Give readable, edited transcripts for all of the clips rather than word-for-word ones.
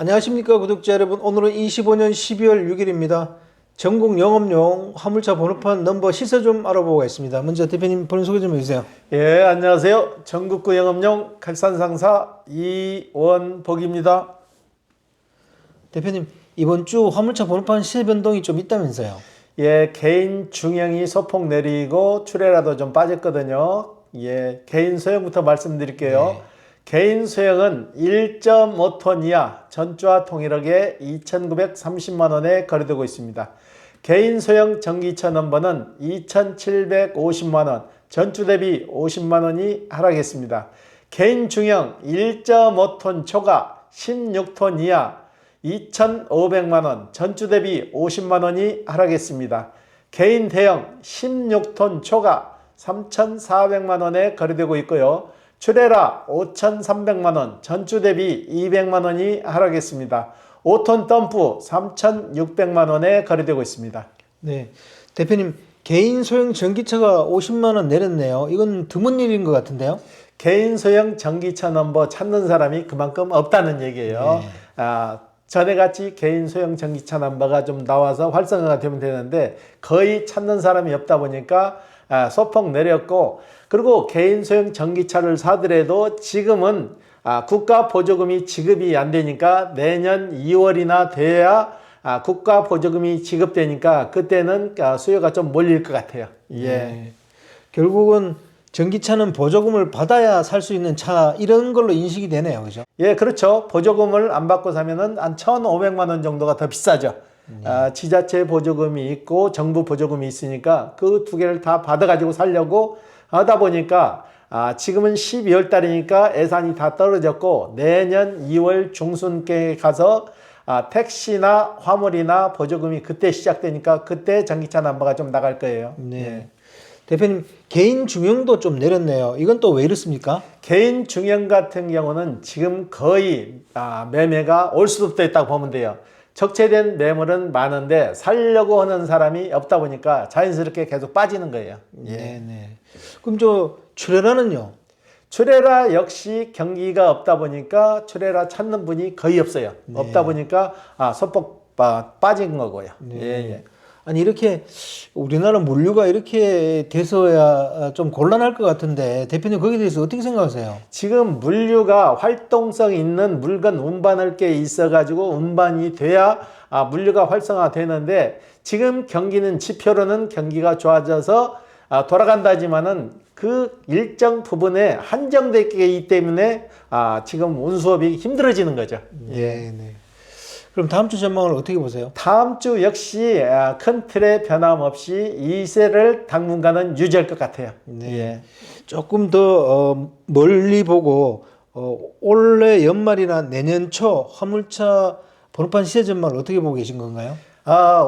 안녕하십니까 구독자 여러분. 오늘은 25년 12월 6일입니다. 전국 영업용 화물차 번호판 넘버 시세 좀 알아보겠습니다. 먼저 대표님 본인 소개 좀 해주세요. 예, 안녕하세요. 전국구 영업용 칼산상사 이원복입니다. 대표님, 이번 주 화물차 번호판 시세 변동이 좀 있다면서요? 예, 개인 중형이 소폭 내리고 출애라도 좀 빠졌거든요. 예, 개인 소형부터 말씀드릴게요. 네. 개인 소형은 1.5톤 이하 전주와 통일하게 2,930만 원에 거래되고 있습니다. 개인 소형 전기차 넘버는 2,750만 원, 전주 대비 50만 원이 하락했습니다. 개인 중형 1.5톤 초과 16톤 이하 2,500만 원, 전주 대비 50만 원이 하락했습니다. 개인 대형 16톤 초과 3,400만 원에 거래되고 있고요. 출애라 5,300만 원, 전주 대비 200만 원이 하락했습니다. 5톤 덤프 3,600만 원에 거래되고 있습니다. 네. 대표님, 개인 소형 전기차가 50만 원 내렸네요. 이건 드문 일인 것 같은데요? 개인 소형 전기차 넘버 찾는 사람이 그만큼 없다는 얘기예요. 네. 전에같이 개인 소형 전기차 넘버가 좀 나와서 활성화가 되면 되는데 거의 찾는 사람이 없다 보니까 소폭 내렸고, 그리고 개인 소형 전기차를 사더라도 지금은 국가 보조금이 지급이 안 되니까 내년 2월이나 돼야 국가 보조금이 지급되니까 그때는 수요가 좀 몰릴 것 같아요. 예. 네. 결국은 전기차는 보조금을 받아야 살 수 있는 차, 이런 걸로 인식이 되네요. 그죠? 예, 그렇죠. 보조금을 안 받고 사면은 한 1,500만 원 정도가 더 비싸죠. 지자체 보조금이 있고 정부 보조금이 있으니까 그 두 개를 다 받아가지고 살려고 하다 보니까 지금은 12월 달이니까 예산이 다 떨어졌고 내년 2월 중순께 가서 택시나 화물이나 보조금이 그때 시작되니까 그때 전기차 넘버가 좀 나갈 거예요. 네. 예. 대표님, 개인 중형도 좀 내렸네요. 이건 또 왜 이렇습니까? 개인 중형 같은 경우는 지금 거의 매매가 올 수도 있다고 보면 돼요. 적체된 매물은 많은데 살려고 하는 사람이 없다 보니까 자연스럽게 계속 빠지는 거예요. 예. 네네. 그럼 저 출애라는요? 출애라 역시 경기가 없다 보니까 출애라 찾는 분이 거의 없어요. 네. 없다 보니까 소폭 빠진 거고요. 네. 예, 예. 아니, 이렇게 우리나라 물류가 이렇게 돼서야 좀 곤란할 것 같은데 대표님 거기에 대해서 어떻게 생각하세요? 지금 물류가 활동성 있는 물건 운반할 게 있어가지고 운반이 돼야 물류가 활성화되는데, 지금 경기는 지표로는 경기가 좋아져서 돌아간다지만은 그 일정 부분에 한정되기 때문에 지금 운수업이 힘들어지는 거죠. 네. 그럼 다음 주 전망을 어떻게 보세요? 다음 주 역시 큰 틀의 변함없이 이세를 당분간은 유지할 것 같아요. 네. 예. 조금 더 멀리 보고 올해 연말이나 내년 초 화물차 번호판 시세 전망을 어떻게 보고 계신 건가요?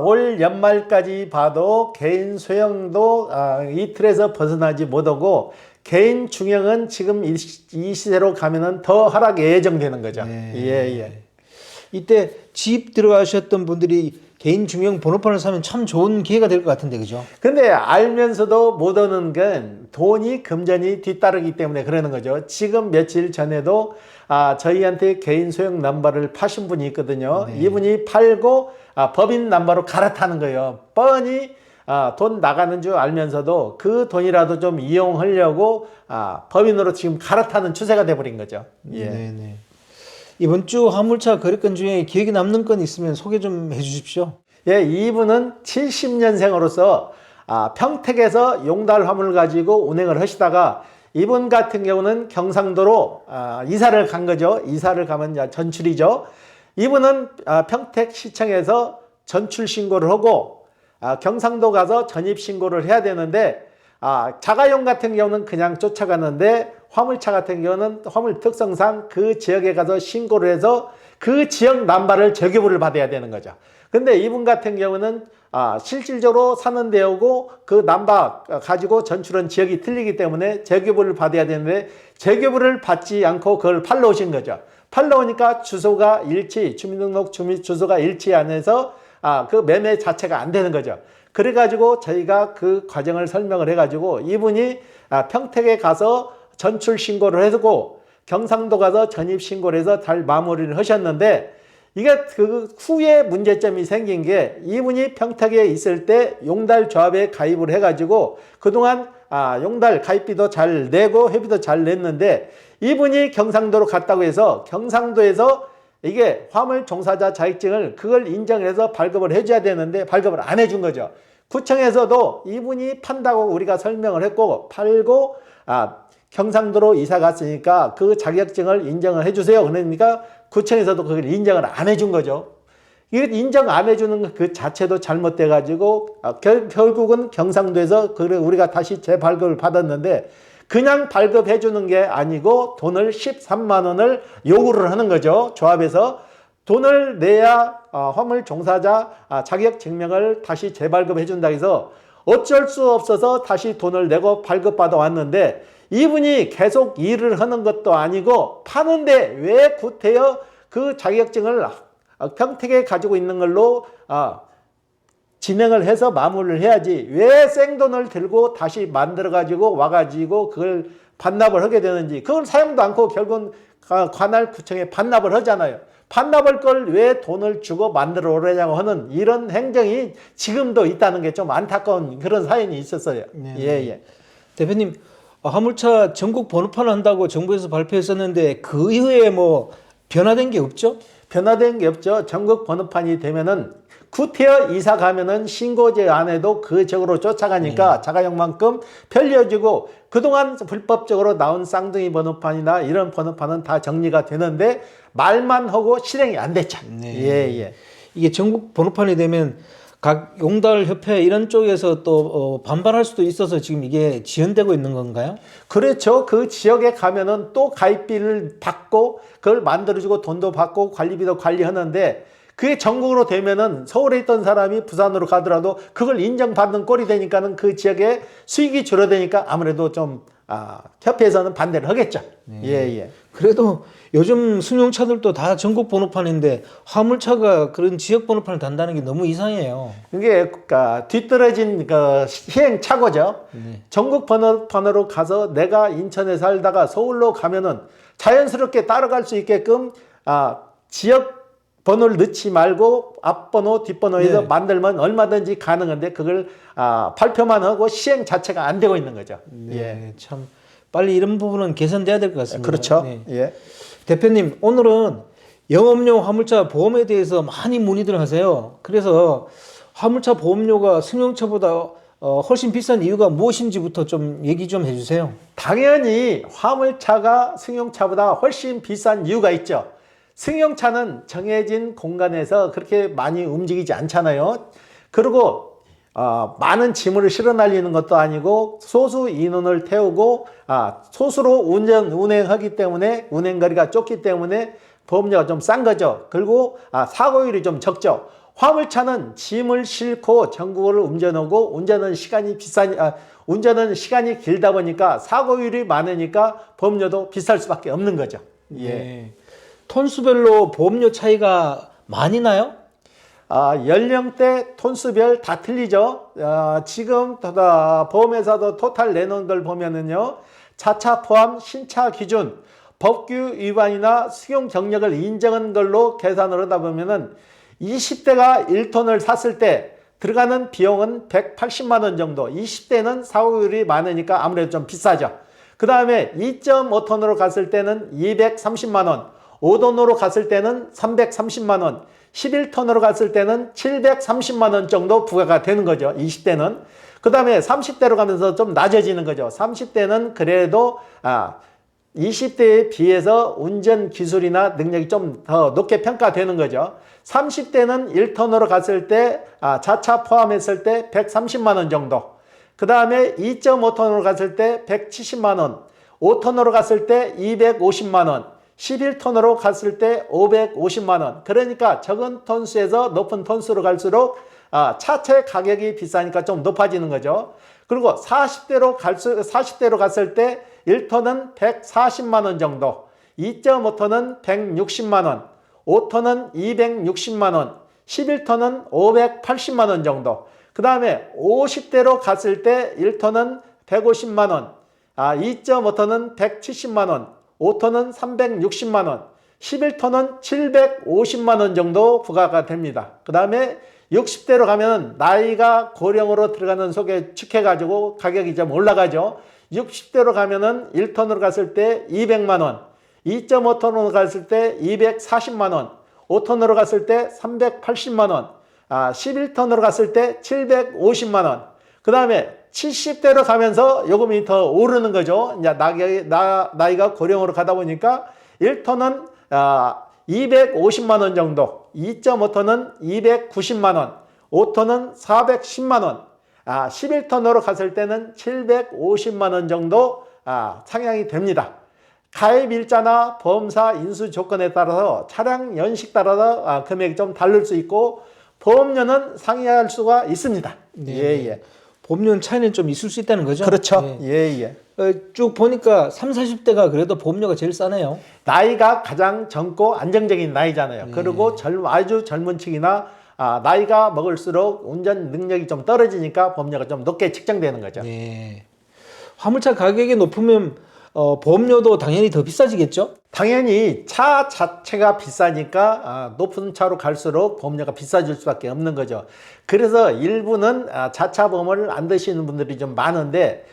올 연말까지 봐도 개인 소형도 이 틀에서 벗어나지 못하고 개인 중형은 지금 이 시세로 가면은 더 하락 예정되는 거죠. 네. 예. 이때 집 들어가셨던 분들이 개인 중형 번호판을 사면 참 좋은 기회가 될 것 같은데, 그죠? 근데 알면서도 못 오는 건 돈이 금전이 뒤따르기 때문에 그러는 거죠. 지금 며칠 전에도 저희한테 개인 소형 넘버를 파신 분이 있거든요. 네. 이분이 팔고 법인 넘버로 갈아타는 거예요. 뻔히 돈 나가는 줄 알면서도 그 돈이라도 좀 이용하려고 법인으로 지금 갈아타는 추세가 돼버린 거죠. 예. 네네. 이번 주 화물차 거래건 중에 기억에 남는 건 있으면 소개 좀 해주십시오. 예, 이분은 70년생으로서 평택에서 용달 화물을 가지고 운행을 하시다가 이분 같은 경우는 경상도로 이사를 간 거죠. 이사를 가면 이제 전출이죠. 이분은 평택시청에서 전출 신고를 하고 경상도 가서 전입 신고를 해야 되는데 자가용 같은 경우는 그냥 쫓아가는데 화물차 같은 경우는 화물 특성상 그 지역에 가서 신고를 해서 그 지역 남바를 재교부를 받아야 되는 거죠. 근데 이분 같은 경우는 실질적으로 사는 데오고 그 남바 가지고 전출한 지역이 틀리기 때문에 재교부를 받아야 되는데 재교부를 받지 않고 그걸 팔러 오신 거죠. 팔러 오니까 주소가 주민등록 주소가 일치 안 해서 그 매매 자체가 안 되는 거죠. 그래가지고 저희가 그 과정을 설명을 해가지고 이분이 평택에 가서 전출 신고를 해두고 경상도 가서 전입 신고를 해서 잘 마무리를 하셨는데, 이게 그 후에 문제점이 생긴 게 이분이 평택에 있을 때 용달 조합에 가입을 해가지고 그동안 용달 가입비도 잘 내고 회비도 잘 냈는데 이분이 경상도로 갔다고 해서 경상도에서 이게 화물 종사자 자격증을 그걸 인정해서 발급을 해줘야 되는데 발급을 안 해준 거죠. 구청에서도 이분이 판다고 우리가 설명을 했고 팔고 경상도로 이사 갔으니까 그 자격증을 인정을 해주세요. 그러니까 구청에서도 그걸 인정을 안 해준 거죠. 이게 인정 안 해주는 그 자체도 잘못돼 가지고 결국은 경상도에서 우리가 다시 재발급을 받았는데 그냥 발급해 주는 게 아니고 돈을 13만 원을 요구를 하는 거죠. 조합에서 돈을 내야 화물 종사자 자격 증명을 다시 재발급해 준다 해서 어쩔 수 없어서 다시 돈을 내고 발급받아 왔는데 이분이 계속 일을 하는 것도 아니고 파는데 왜 구태여 그 자격증을 평택에 가지고 있는 걸로 진행을 해서 마무리를 해야지 왜 생돈을 들고 다시 만들어 가지고 와가지고 그걸 반납을 하게 되는지 그걸 사용도 않고 결국은 관할 구청에 반납을 하잖아요. 반납할 걸 왜 돈을 주고 만들어 오려냐고 하는 이런 행정이 지금도 있다는 게 좀 안타까운 그런 사연이 있었어요. 네. 예. 대표님, 화물차 전국 번호판 한다고 정부에서 발표했었는데 그 이후에 뭐 변화된 게 없죠? 변화된 게 없죠. 전국 번호판이 되면은 구태여 이사 가면은 신고제 안 해도 그 적으로 쫓아가니까 자가용만큼 편리해지고 그동안 불법적으로 나온 쌍둥이 번호판이나 이런 번호판은 다 정리가 되는데 말만 하고 실행이 안 됐죠. 네. 예. 이게 전국 번호판이 되면 각 용달 협회 이런 쪽에서 또 반발할 수도 있어서 지금 이게 지연되고 있는 건가요? 그렇죠. 그 지역에 가면은 또 가입비를 받고 그걸 만들어주고 돈도 받고 관리비도 관리하는데 그게 전국으로 되면은 서울에 있던 사람이 부산으로 가더라도 그걸 인정받는 꼴이 되니까는 그 지역에 수익이 줄어드니까 아무래도 좀 협회에서는 반대를 하겠죠. 예. 그래도 요즘 승용차들도 다 전국 번호판인데 화물차가 그런 지역 번호판을 단다는 게 너무 이상해요. 이게 뒤떨어진 그 시행착오죠. 전국 번호판으로 가서 내가 인천에 살다가 서울로 가면은 자연스럽게 따라갈 수 있게끔 지역 번호를 넣지 말고 앞번호, 뒷번호에서 만들면 얼마든지 가능한데 그걸 발표만 하고 시행 자체가 안 되고 있는 거죠. 네, 참 빨리 이런 부분은 개선돼야 될 것 같습니다. 그렇죠. 네. 예. 대표님, 오늘은 영업용 화물차 보험에 대해서 많이 문의들 하세요. 그래서 화물차 보험료가 승용차보다 훨씬 비싼 이유가 무엇인지부터 좀 얘기 좀 해주세요. 당연히 화물차가 승용차보다 훨씬 비싼 이유가 있죠. 승용차는 정해진 공간에서 그렇게 많이 움직이지 않잖아요. 그리고 많은 짐을 실어 날리는 것도 아니고 소수 인원을 태우고 소수로 운행하기 때문에 운행거리가 좁기 때문에 보험료가 좀 싼 거죠. 그리고 사고율이 좀 적죠. 화물차는 짐을 싣고 전국을 운전하고 운전은 시간이 길다 보니까 사고율이 많으니까 보험료도 비쌀 수밖에 없는 거죠. 예. 톤수별로 보험료 차이가 많이 나요? 연령대, 톤수별 다 틀리죠. 지금 보험회사도 토탈 내놓은 걸 보면은요, 자차 포함 신차 기준, 법규 위반이나 수용 경력을 인정한 걸로 계산을 하다 보면은 20대가 1톤을 샀을 때 들어가는 비용은 180만 원 정도, 20대는 사고율이 많으니까 아무래도 좀 비싸죠. 그 다음에 2.5톤으로 갔을 때는 230만 원, 5톤으로 갔을 때는 330만 원, 11톤으로 갔을 때는 730만 원 정도 부과가 되는 거죠. 20대는. 그 다음에 30대로 가면서 좀 낮아지는 거죠. 30대는 그래도 20대에 비해서 운전 기술이나 능력이 좀 더 높게 평가되는 거죠. 30대는 1톤으로 갔을 때 자차 포함했을 때 130만 원 정도. 그 다음에 2.5톤으로 갔을 때 170만 원, 5톤으로 갔을 때 250만 원, 11톤으로 갔을 때 550만 원. 그러니까 적은 톤수에서 높은 톤수로 갈수록 차체 가격이 비싸니까 좀 높아지는 거죠. 그리고 40대로 갔을 때 1톤은 140만 원 정도, 2.5톤은 160만 원, 5톤은 260만 원, 11톤은 580만 원 정도. 그 다음에 50대로 갔을 때 1톤은 150만 원, 2.5톤은 170만 원, 5톤은 360만 원, 11톤은 750만 원 정도 부과가 됩니다. 그 다음에 60대로 가면 나이가 고령으로 들어가는 속에 축해가지고 가격이 좀 올라가죠. 60대로 가면은 1톤으로 갔을 때 200만 원, 2.5톤으로 갔을 때 240만 원, 5톤으로 갔을 때 380만 원, 11톤으로 갔을 때 750만 원. 그 다음에 70대로 가면서 요금이 더 오르는 거죠. 이제 나이가 고령으로 가다 보니까 1톤은 250만 원 정도, 2.5톤은 290만 원, 5톤은 410만 원, 11톤으로 갔을 때는 750만 원 정도 상향이 됩니다. 가입 일자나 보험사 인수 조건에 따라서 차량 연식 따라서 금액이 좀 다를 수 있고 보험료는 상이할 수가 있습니다. 네. 예. 보험료는 차이는 좀 있을 수 있다는 거죠? 그렇죠. 네. 예. 쭉 보니까 30, 40대가 그래도 보험료가 제일 싸네요. 나이가 가장 젊고 안정적인 나이잖아요. 네. 그리고 아주 젊은 층이나 나이가 먹을수록 운전 능력이 좀 떨어지니까 보험료가 좀 높게 책정되는 거죠. 네. 화물차 가격이 높으면 보험료도 당연히 더 비싸지겠죠? 당연히 차 자체가 비싸니까 높은 차로 갈수록 보험료가 비싸질 수밖에 없는 거죠. 그래서 일부는 자차 보험을 안 드시는 분들이 좀 많은데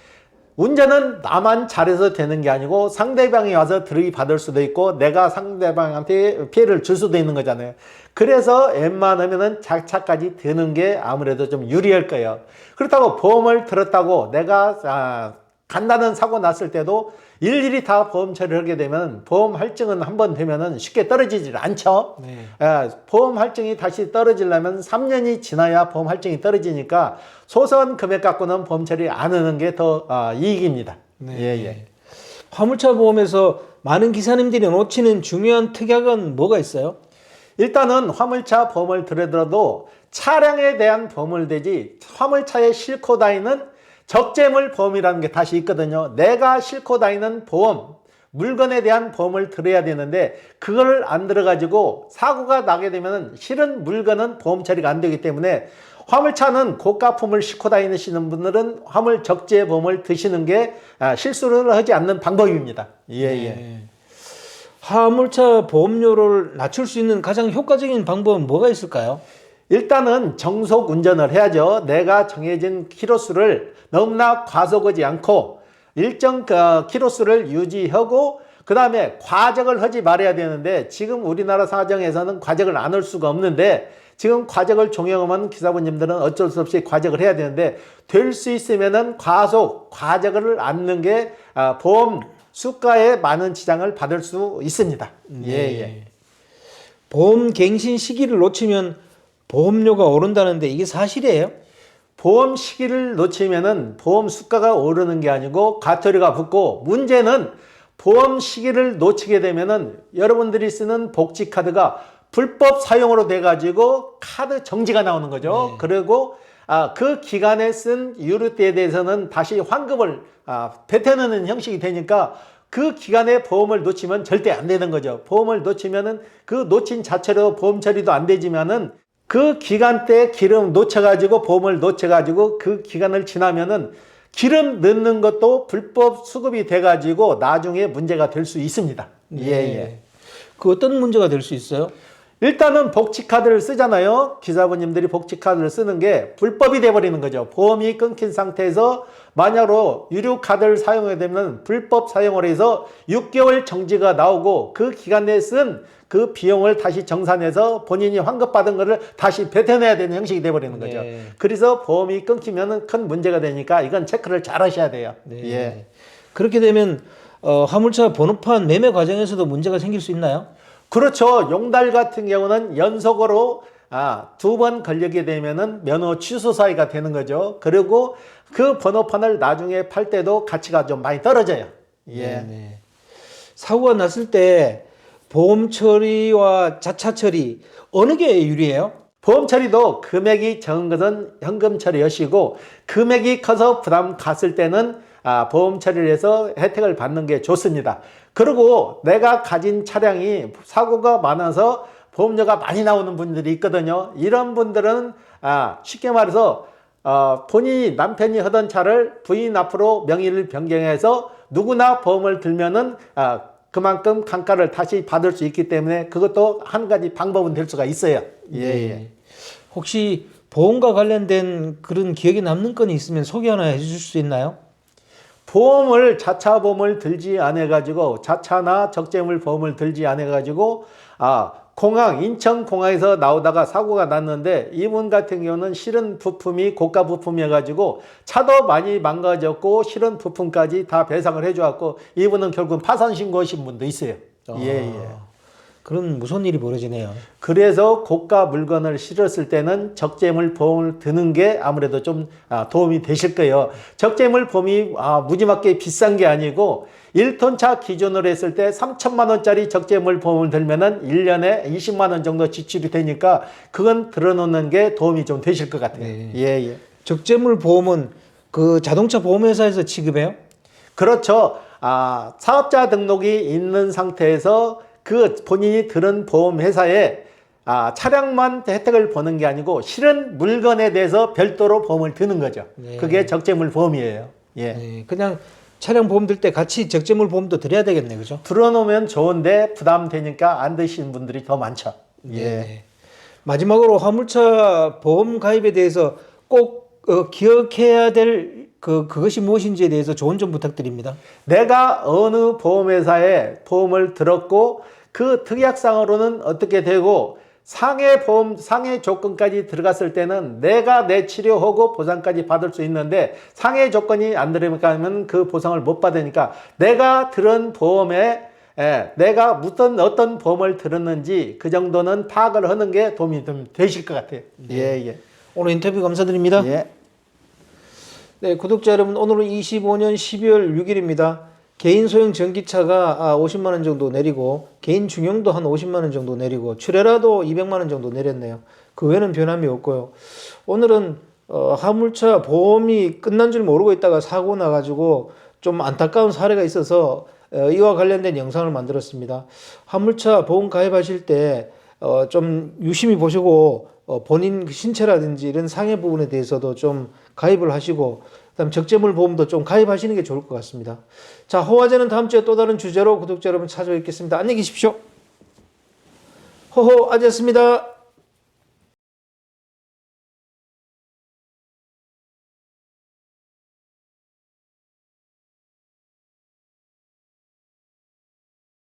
운전은 나만 잘해서 되는 게 아니고 상대방이 와서 들이받을 수도 있고 내가 상대방한테 피해를 줄 수도 있는 거잖아요. 그래서 웬만하면은 자차까지 드는 게 아무래도 좀 유리할 거예요. 그렇다고 보험을 들었다고 내가 간단한 사고 났을 때도 일일이 다 보험 처리를 하게 되면 보험 할증은 한번 되면은 쉽게 떨어지질 않죠. 네. 보험 할증이 다시 떨어지려면 3년이 지나야 보험 할증이 떨어지니까 소소한 금액 갖고는 보험 처리 안 하는 게 더 이익입니다. 네. 예. 화물차 보험에서 많은 기사님들이 놓치는 중요한 특약은 뭐가 있어요? 일단은 화물차 보험을 들더라도 차량에 대한 보험을 대지 화물차에 싣고 다니는 적재물 보험이라는 게 다시 있거든요. 내가 싣고 다니는 보험, 물건에 대한 보험을 들어야 되는데 그걸 안 들어가지고 사고가 나게 되면 실은 물건은 보험 처리가 안 되기 때문에 화물차는 고가품을 싣고 다니시는 분들은 화물 적재 보험을 드시는 게 실수를 하지 않는 방법입니다. 네. 화물차 보험료를 낮출 수 있는 가장 효과적인 방법은 뭐가 있을까요? 일단은 정속 운전을 해야죠. 내가 정해진 키로수를 너무나 과속하지 않고 일정 키로수를 유지하고 그 다음에 과적을 하지 말아야 되는데 지금 우리나라 사정에서는 과적을 안 할 수가 없는데 지금 과적을 종용하면 기사분님들은 어쩔 수 없이 과적을 해야 되는데 될 수 있으면은 과적을 않는 게 보험 수가에 많은 지장을 받을 수 있습니다. 예. 보험 갱신 시기를 놓치면 보험료가 오른다는데 이게 사실이에요? 보험 시기를 놓치면은 보험 수가가 오르는 게 아니고 과태료가 붙고 문제는 보험 시기를 놓치게 되면은 여러분들이 쓰는 복지카드가 불법 사용으로 돼가지고 카드 정지가 나오는 거죠. 네. 그리고 그 기간에 쓴 유류대에 대해서는 다시 환급을 뱉어내는 형식이 되니까 그 기간에 보험을 놓치면 절대 안 되는 거죠. 보험을 놓치면은 그 놓친 자체로 보험 처리도 안 되지만은 그 기간 때 기름 놓쳐가지고 보험을 놓쳐가지고 그 기간을 지나면은 기름 넣는 것도 불법 수급이 돼가지고 나중에 문제가 될 수 있습니다. 네. 그 어떤 문제가 될 수 있어요? 일단은 복지카드를 쓰잖아요. 기사분님들이 복지카드를 쓰는 게 불법이 돼버리는 거죠. 보험이 끊긴 상태에서 만약으로 유료카드를 사용하게 되면 불법 사용을 해서 6개월 정지가 나오고 그 기간 내에 쓴 그 비용을 다시 정산해서 본인이 환급받은 거를 다시 뱉어내야 되는 형식이 돼버리는 거죠. 네. 그래서 보험이 끊기면 큰 문제가 되니까 이건 체크를 잘 하셔야 돼요. 네. 예. 그렇게 되면 화물차 번호판 매매 과정에서도 문제가 생길 수 있나요? 그렇죠. 용달 같은 경우는 연속으로 2번 걸리게 되면은 면허 취소 사유가 되는 거죠. 그리고 그 번호판을 나중에 팔 때도 가치가 좀 많이 떨어져요. 예. 네. 사고가 났을 때 보험 처리와 자차 처리 어느 게 유리해요? 보험 처리도 금액이 적은 것은 현금 처리하시고 금액이 커서 부담 갔을 때는 보험 처리를 해서 혜택을 받는 게 좋습니다. 그리고 내가 가진 차량이 사고가 많아서 보험료가 많이 나오는 분들이 있거든요. 이런 분들은 쉽게 말해서 본인이 남편이 하던 차를 부인 앞으로 명의를 변경해서 누구나 보험을 들면은 그만큼 감가를 다시 받을 수 있기 때문에 그것도 한 가지 방법은 될 수가 있어요. 예, 네. 예. 혹시 보험과 관련된 그런 기억에 남는 건이 있으면 소개 하나 해주실 수 있나요? 보험을 자차 보험을 들지 않아 가지고 자차나 적재물 보험을 들지 않아 가지고 공항 인천 공항에서 나오다가 사고가 났는데 이분 같은 경우는 실은 부품이 고가 부품이어 가지고 차도 많이 망가졌고 실은 부품까지 다 배상을 해 줘갖고 이분은 결국 파산 신고하신 분도 있어요. 예, 예. 그런 무서운 일이 벌어지네요. 그래서 고가 물건을 실었을 때는 적재물 보험을 드는 게 아무래도 좀 도움이 되실 거예요. 적재물 보험이 무지막지하게 비싼 게 아니고 1톤 차 기준으로 했을 때 3천만 원짜리 적재물 보험을 들면은 1년에 20만 원 정도 지출이 되니까 그건 들어놓는 게 도움이 좀 되실 것 같아요. 네. 예, 예. 적재물 보험은 그 자동차 보험회사에서 지급해요? 그렇죠. 사업자 등록이 있는 상태에서 그 본인이 들은 보험회사에 차량만 혜택을 보는 게 아니고 실은 물건에 대해서 별도로 보험을 드는 거죠. 네. 그게 적재물 보험이에요. 예. 네, 그냥 차량 보험 들 때 같이 적재물 보험도 드려야 되겠네, 그죠? 들어놓으면 좋은데 부담되니까 안 드시는 분들이 더 많죠. 예. 네. 마지막으로 화물차 보험 가입에 대해서 꼭 기억해야 될 그것이 무엇인지에 대해서 조언 좀 부탁드립니다. 내가 어느 보험회사에 보험을 들었고 그 특약상으로는 어떻게 되고 상해 보험 상해 조건까지 들어갔을 때는 내가 내 치료하고 보상까지 받을 수 있는데 상해 조건이 안 들어가면 그 보상을 못 받으니까 내가 들은 보험에 내가 무슨 어떤 보험을 들었는지 그 정도는 파악을 하는 게 도움이 좀 되실 것 같아요. 예, 예. 오늘 인터뷰 감사드립니다. 예. 네, 구독자 여러분, 오늘은 25년 12월 6일입니다. 개인 소형 전기차가 50만 원 정도 내리고 개인 중형도 한 50만 원 정도 내리고 출애라도 200만 원 정도 내렸네요. 그 외에는 변함이 없고요. 오늘은 화물차 보험이 끝난 줄 모르고 있다가 사고 나가지고 좀 안타까운 사례가 있어서 이와 관련된 영상을 만들었습니다. 화물차 보험 가입하실 때 좀 유심히 보시고 본인 신체라든지 이런 상해 부분에 대해서도 좀 가입을 하시고 그다음 적재물 보험도 좀 가입하시는 게 좋을 것 같습니다. 자, 호화제는 다음 주에 또 다른 주제로 구독자 여러분 찾아뵙겠습니다. 안녕히 계십시오. 호호 아재였습니다.